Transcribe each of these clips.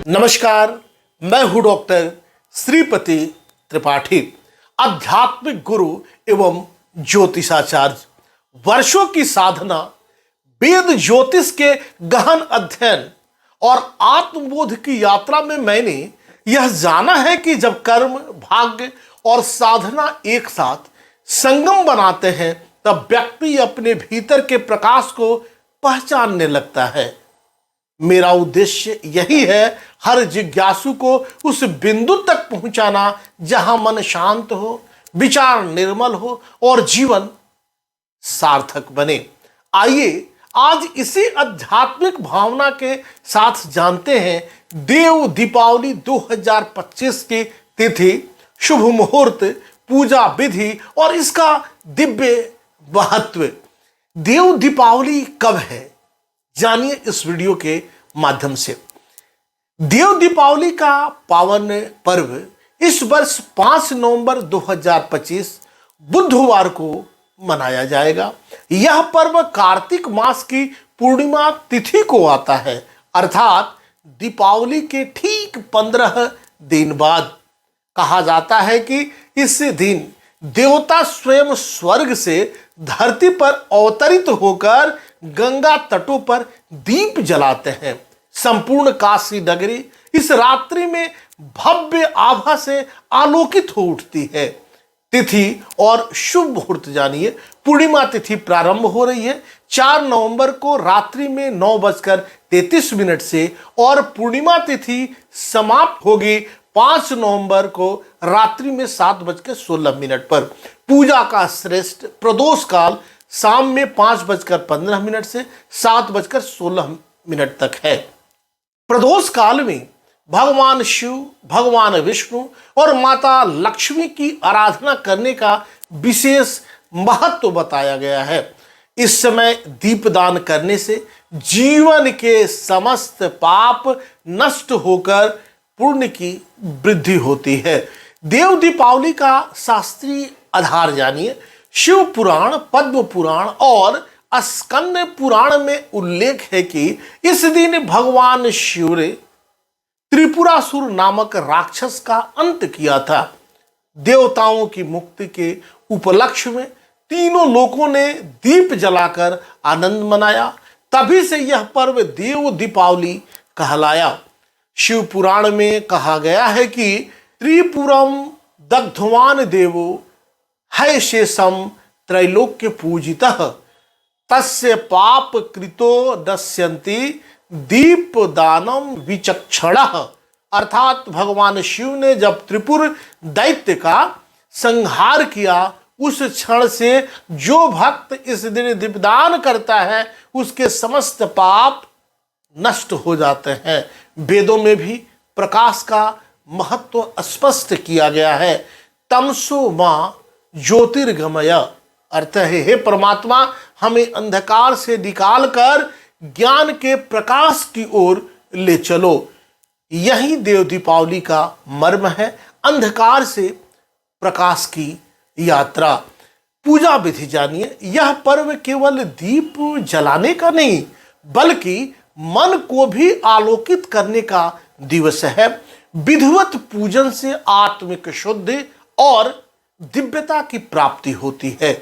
नमस्कार, मैं हूं डॉक्टर श्रीपति त्रिपाठी, आध्यात्मिक गुरु एवं ज्योतिषाचार्य। वर्षों की साधना, वेद ज्योतिष के गहन अध्ययन और आत्मबोध की यात्रा में मैंने यह जाना है कि जब कर्म, भाग्य और साधना एक साथ संगम बनाते हैं तब व्यक्ति अपने भीतर के प्रकाश को पहचानने लगता है। मेरा उद्देश्य यही है, हर जिज्ञासु को उस बिंदु तक पहुंचाना जहां मन शांत हो, विचार निर्मल हो और जीवन सार्थक बने। आइए आज इसी आध्यात्मिक भावना के साथ जानते हैं देव दीपावली 2025 की तिथि, शुभ मुहूर्त, पूजा विधि और इसका दिव्य महत्व। देव दीपावली कब है, जानिए इस वीडियो के माध्यम से। देव दीपावली का पावन पर्व इस वर्ष 5 नवंबर 2025 बुधवार को मनाया जाएगा। यह पर्व कार्तिक मास की पूर्णिमा तिथि को आता है, अर्थात दीपावली के ठीक 15 दिन बाद। कहा जाता है कि इस दिन देवता स्वयं स्वर्ग से धरती पर अवतरित होकर गंगा तटों पर दीप जलाते हैं। संपूर्ण काशी नगरी इस रात्रि में भव्य आभा से आलोकित हो उठती है। तिथि और शुभ मुहूर्त जानिए। पूर्णिमा तिथि प्रारंभ हो रही है 4 नवंबर को रात्रि में 9:33 से और पूर्णिमा तिथि समाप्त होगी 5 नवंबर को रात्रि में 7:16 पर। पूजा का श्रेष्ठ प्रदोष काल शाम में 5:15 से 7:16 तक है। प्रदोष काल में भगवान शिव, भगवान विष्णु और माता लक्ष्मी की आराधना करने का विशेष महत्व बताया गया है। इस समय दीपदान करने से जीवन के समस्त पाप नष्ट होकर पुण्य की वृद्धि होती है। देव दीपावली का शास्त्रीय आधार जानिए। शिव पुराण, पद्म पुराण और स्कंद पुराण में उल्लेख है कि इस दिन भगवान शिव ने त्रिपुरासुर नामक राक्षस का अंत किया था। देवताओं की मुक्ति के उपलक्ष्य में तीनों लोकों ने दीप जलाकर आनंद मनाया। तभी से यह पर्व देव दीपावली कहलाया। शिव पुराण में कहा गया है कि त्रिपुरम दग्धवान देवो है शेषम त्रैलोक्य पूजितः तस्य पाप कृतो दस्यन्ति दीप दानम विचक्षणः। अर्थात भगवान शिव ने जब त्रिपुर दैत्य का संहार किया, उस क्षण से जो भक्त इस दिन दीपदान करता है उसके समस्त पाप नष्ट हो जाते हैं। वेदों में भी प्रकाश का महत्व स्पष्ट किया गया है। तमसो मां ज्योतिर्गमय, अर्थ है हे परमात्मा, हमें अंधकार से निकालकर ज्ञान के प्रकाश की ओर ले चलो। यही देव दीपावली का मर्म है, अंधकार से प्रकाश की यात्रा। पूजा विधि जानिए। यह पर्व केवल दीप जलाने का नहीं बल्कि मन को भी आलोकित करने का दिवस है। विधिवत पूजन से आत्मिक शुद्धि और दिव्यता की प्राप्ति होती है।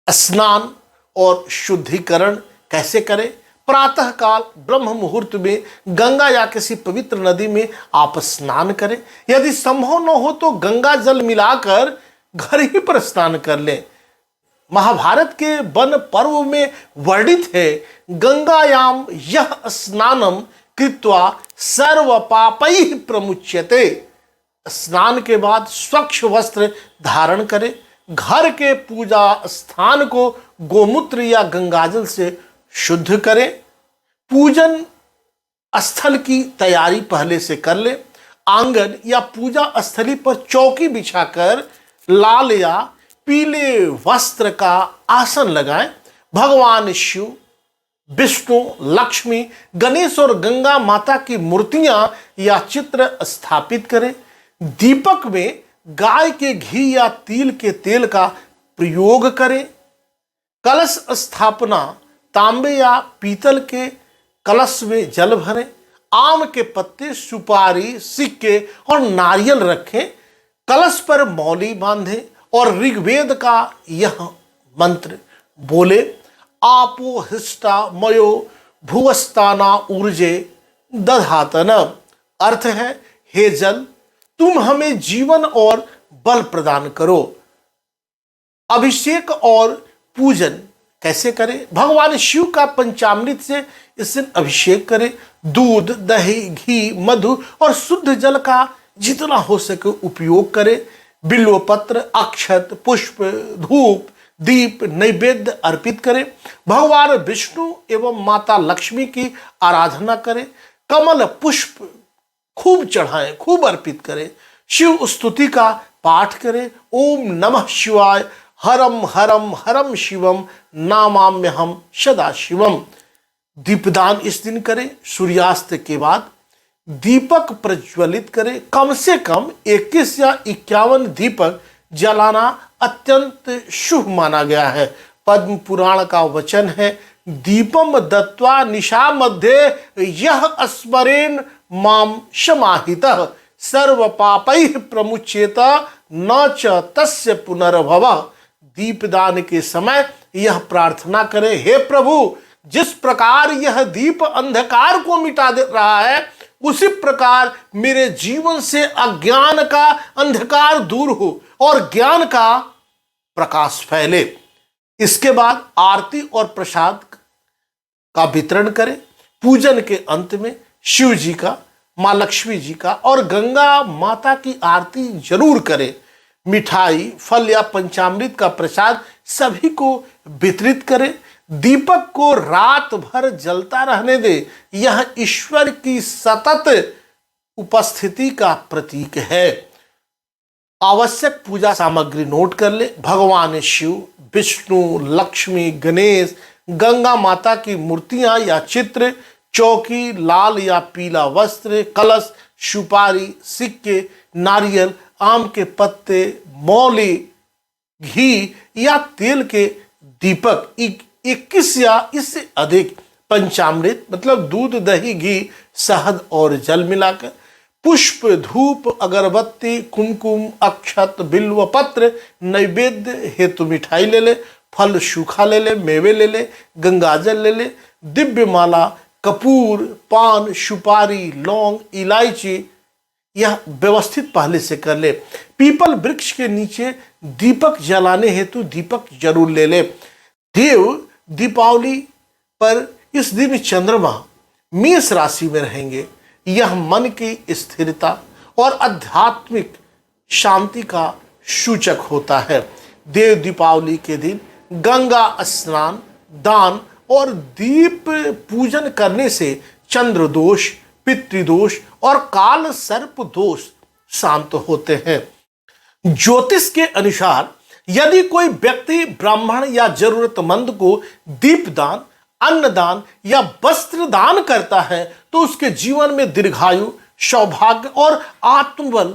स्नान और शुद्धिकरण कैसे करें? प्रातः काल ब्रह्म मुहूर्त में गंगा या किसी पवित्र नदी में आप स्नान करें। यदि संभव न हो तो गंगा जल मिलाकर घर ही पर स्नान कर लें। महाभारत के वन पर्व में वर्णित है, गंगायाम यह स्नानम कृत्वा सर्व पापैः प्रमुच्यते। स्नान के बाद स्वच्छ वस्त्र धारण करें। घर के पूजा स्थान को गोमूत्र या गंगाजल से शुद्ध करें। पूजन स्थल की तैयारी पहले से कर लें। आंगन या पूजा स्थली पर चौकी बिछाकर लाल या पीले वस्त्र का आसन लगाएं। भगवान शिव, विष्णु, लक्ष्मी, गणेश और गंगा माता की मूर्तियां या चित्र स्थापित करें। दीपक में गाय के घी या तिल के तेल का प्रयोग करें। कलश स्थापना, तांबे या पीतल के कलश में जल भरें। आम के पत्ते, सुपारी, सिक्के और नारियल रखें। कलश पर मौली बांधे और ऋग्वेद का यह मंत्र बोले, आपो हिष्टा मयो भुवस्ताना ऊर्जे दधातन। अर्थ है, हे जल, तुम हमें जीवन और बल प्रदान करो। अभिषेक और पूजन कैसे करें? भगवान शिव का पंचामृत से इस दिन अभिषेक करें। दूध, दही, घी, मधु और शुद्ध जल का जितना हो सके उपयोग करें। बिल्व पत्र, अक्षत, पुष्प, धूप, दीप, नैवेद्य अर्पित करें। भगवान विष्णु एवं माता लक्ष्मी की आराधना करें। कमल पुष्प खूब चढ़ाएं, खूब अर्पित करें। शिव स्तुति का पाठ करें। ओम नमः शिवाय, हरम हरम हरम शिवम, नामाम्यहम सदा शिवम। दीपदान इस दिन करें। सूर्यास्त के बाद दीपक प्रज्वलित करें। कम से कम 21 या 51 दीपक जलाना अत्यंत शुभ माना गया है। पद्म पुराण का वचन है, दीपम दत्वा निशा मध्य यह स्मरेन माम समाहितः सर्व पापैः प्रमुच्येत न च तस्य पुनर्भवः। दीपदान के समय यह प्रार्थना करें, हे प्रभु, जिस प्रकार यह दीप अंधकार को मिटा दे रहा है, उसी प्रकार मेरे जीवन से अज्ञान का अंधकार दूर हो और ज्ञान का प्रकाश फैले। इसके बाद आरती और प्रसाद का वितरण करें। पूजन के अंत में शिव जी का, माँ लक्ष्मी जी का और गंगा माता की आरती जरूर करें। मिठाई, फल या पंचामृत का प्रसाद सभी को वितरित करें। दीपक को रात भर जलता रहने दे। यह ईश्वर की सतत उपस्थिति का प्रतीक है। आवश्यक पूजा सामग्री नोट कर ले। भगवान शिव, विष्णु, लक्ष्मी, गणेश, गंगा माता की मूर्तियां या चित्र, चौकी, लाल या पीला वस्त्र, कलश, सुपारी, सिक्के, नारियल, आम के पत्ते, मौली, घी या तेल के दीपक, 21 या इससे अधिक पंचामृत मतलब दूध, दही, घी, शहद और जल मिलाकर, पुष्प, धूप, अगरबत्ती, कुमकुम, अक्षत, बिल्व पत्र, नैवेद्य हेतु मिठाई ले ले, फल सूखा ले ले, मेवे ले ले, गंगाजल ले ले, दिव्य माला, कपूर, पान, सुपारी, लौंग, इलायची, यह व्यवस्थित पहले से कर ले। पीपल वृक्ष के नीचे दीपक जलाने हेतु दीपक जरूर ले ले। देव दीपावली पर इस दिन चंद्रमा मेष राशि में रहेंगे। यह मन की स्थिरता और आध्यात्मिक शांति का सूचक होता है। देव दीपावली के दिन गंगा स्नान, दान और दीप पूजन करने से चंद्र दोष, पितृदोष और काल सर्प दोष शांत होते हैं। ज्योतिष के अनुसार यदि कोई व्यक्ति ब्राह्मण या जरूरतमंद को दीपदान, अन्नदान या वस्त्र दान करता है तो उसके जीवन में दीर्घायु, सौभाग्य और आत्मबल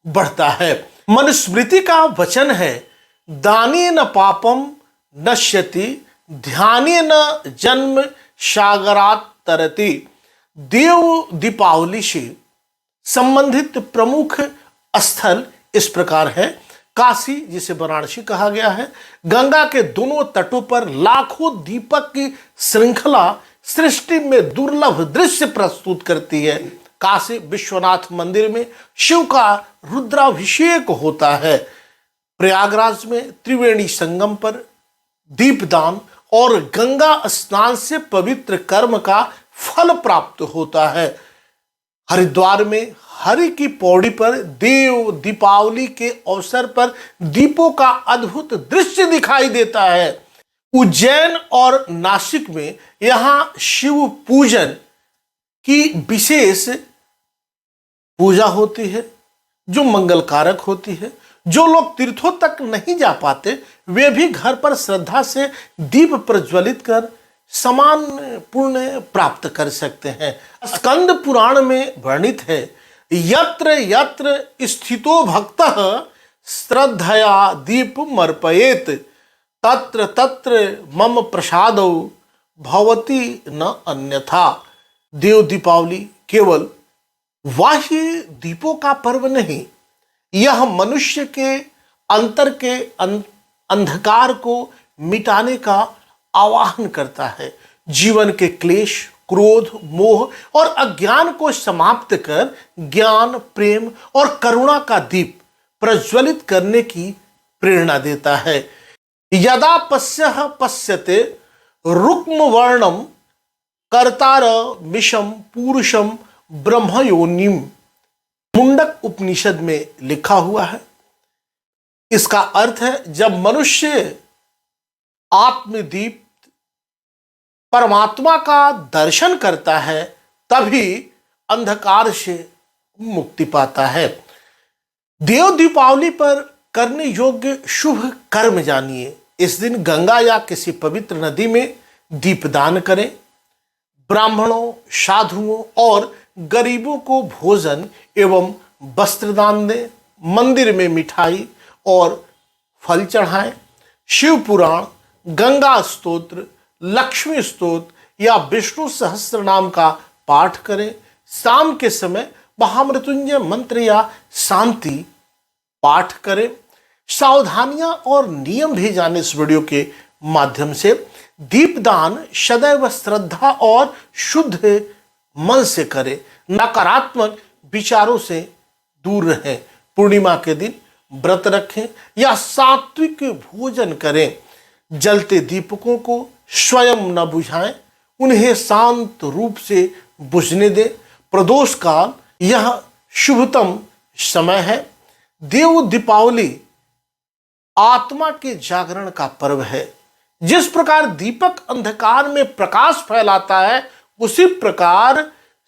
बढ़ता है। मनुस्मृति का वचन है, दाने न पापम नश्यति, ध्याने न जन्म सागरात तरति। देव दीपावली से संबंधित प्रमुख स्थल इस प्रकार है। काशी, जिसे वाराणसी कहा गया है, गंगा के दोनों तटों पर लाखों दीपक की श्रृंखला सृष्टि में दुर्लभ दृश्य प्रस्तुत करती है। काशी विश्वनाथ मंदिर में शिव का रुद्राभिषेक होता है। प्रयागराज में त्रिवेणी संगम पर दीपदान और गंगा स्नान से पवित्र कर्म का फल प्राप्त होता है। हरिद्वार में हरि की पौड़ी पर देव दीपावली के अवसर पर दीपों का अद्भुत दृश्य दिखाई देता है। उज्जैन और नासिक में यहाँ शिव पूजन की विशेष पूजा होती है जो मंगलकारक होती है। जो लोग तीर्थों तक नहीं जा पाते वे भी घर पर श्रद्धा से दीप प्रज्वलित कर समान पुण्य प्राप्त कर सकते हैं। स्कंद पुराण में वर्णित है, यत्र यत्र स्थितो भक्तः श्रद्धया दीपमर्पयेत् तत्र तत्र मम प्रसादो भवति न अन्यथा। देव दीपावली केवल बाह्य दीपों का पर्व नहीं, यह मनुष्य के अंतर के अंधकार को मिटाने का आवाहन करता है। जीवन के क्लेश, क्रोध, मोह और अज्ञान को समाप्त कर ज्ञान, प्रेम और करुणा का दीप प्रज्वलित करने की प्रेरणा देता है। यदा पश्यः पश्यते रुक्म वर्णम कर्तार मिशम पुरुषम ब्रह्मयोनिम, मुंडक उपनिषद में लिखा हुआ है। इसका अर्थ है, जब मनुष्य आत्मदीप परमात्मा का दर्शन करता है तभी अंधकार से मुक्ति पाता है। देव दीपावली पर करने योग्य शुभ कर्म जानिए। इस दिन गंगा या किसी पवित्र नदी में दीपदान करें। ब्राह्मणों, साधुओं और गरीबों को भोजन एवं वस्त्रदान दें। मंदिर में मिठाई और फल चढ़ाएं। शिव पुराण, गंगा स्तोत्र, लक्ष्मी स्तोत्र या विष्णु सहस्त्र नाम का पाठ करें। शाम के समय महामृत्युंजय मंत्र या शांति पाठ करें। सावधानियां और नियम भी जाने इस वीडियो के माध्यम से। दीपदान सदैव श्रद्धा और शुद्ध मन से करें। नकारात्मक विचारों से दूर रहें। पूर्णिमा के दिन व्रत रखें या सात्विक भोजन करें। जलते दीपकों को स्वयं न बुझाएं, उन्हें शांत रूप से बुझने दें। प्रदोष काल यह शुभतम समय है। देव दीपावली आत्मा के जागरण का पर्व है। जिस प्रकार दीपक अंधकार में प्रकाश फैलाता है, उसी प्रकार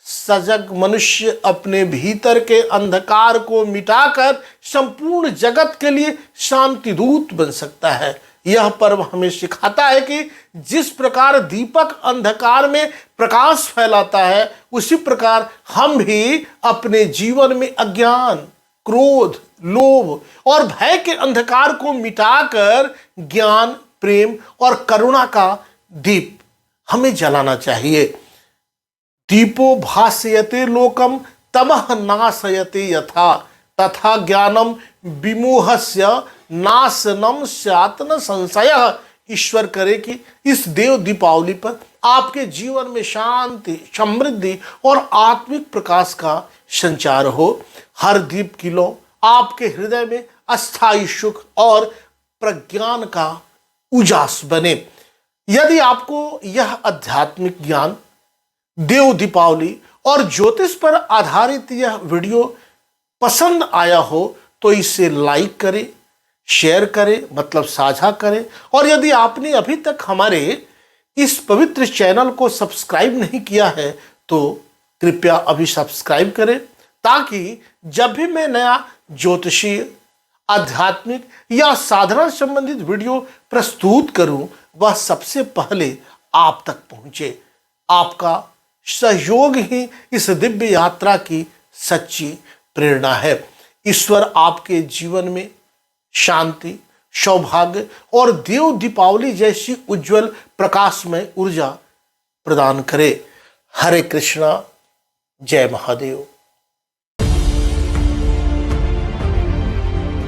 सजग मनुष्य अपने भीतर के अंधकार को मिटाकर संपूर्ण जगत के लिए शांति दूत बन सकता है। यह पर्व हमें सिखाता है कि जिस प्रकार दीपक अंधकार में प्रकाश फैलाता है, उसी प्रकार हम भी अपने जीवन में अज्ञान, क्रोध, लोभ और भय के अंधकार को मिटाकर ज्ञान, प्रेम और करुणा का दीप हमें जलाना चाहिए। दीपो भासयते लोकम तमः नाशयते यथा, तथा ज्ञानम विमोहस्य नाशनम स्यात् न संशयः। ईश्वर करे कि इस देव दीपावली पर आपके जीवन में शांति, समृद्धि और आत्मिक प्रकाश का संचार हो। हर दीप की लौ आपके हृदय में अस्थायी सुख और प्रज्ञान का उजास बने। यदि आपको यह आध्यात्मिक ज्ञान, देव दीपावली और ज्योतिष पर आधारित यह वीडियो पसंद आया हो तो इसे लाइक करें, शेयर करें, मतलब साझा करें। और यदि आपने अभी तक हमारे इस पवित्र चैनल को सब्सक्राइब नहीं किया है तो कृपया अभी सब्सक्राइब करें, ताकि जब भी मैं नया ज्योतिषीय, आध्यात्मिक या साधना संबंधित वीडियो प्रस्तुत करूं, वह सबसे पहले आप तक पहुंचे। आपका सहयोग ही इस दिव्य यात्रा की सच्ची प्रेरणा है। ईश्वर आपके जीवन में शांति, सौभाग्य और देव दीपावली जैसी उज्जवल प्रकाशमय ऊर्जा प्रदान करे। हरे कृष्णा, जय महादेव।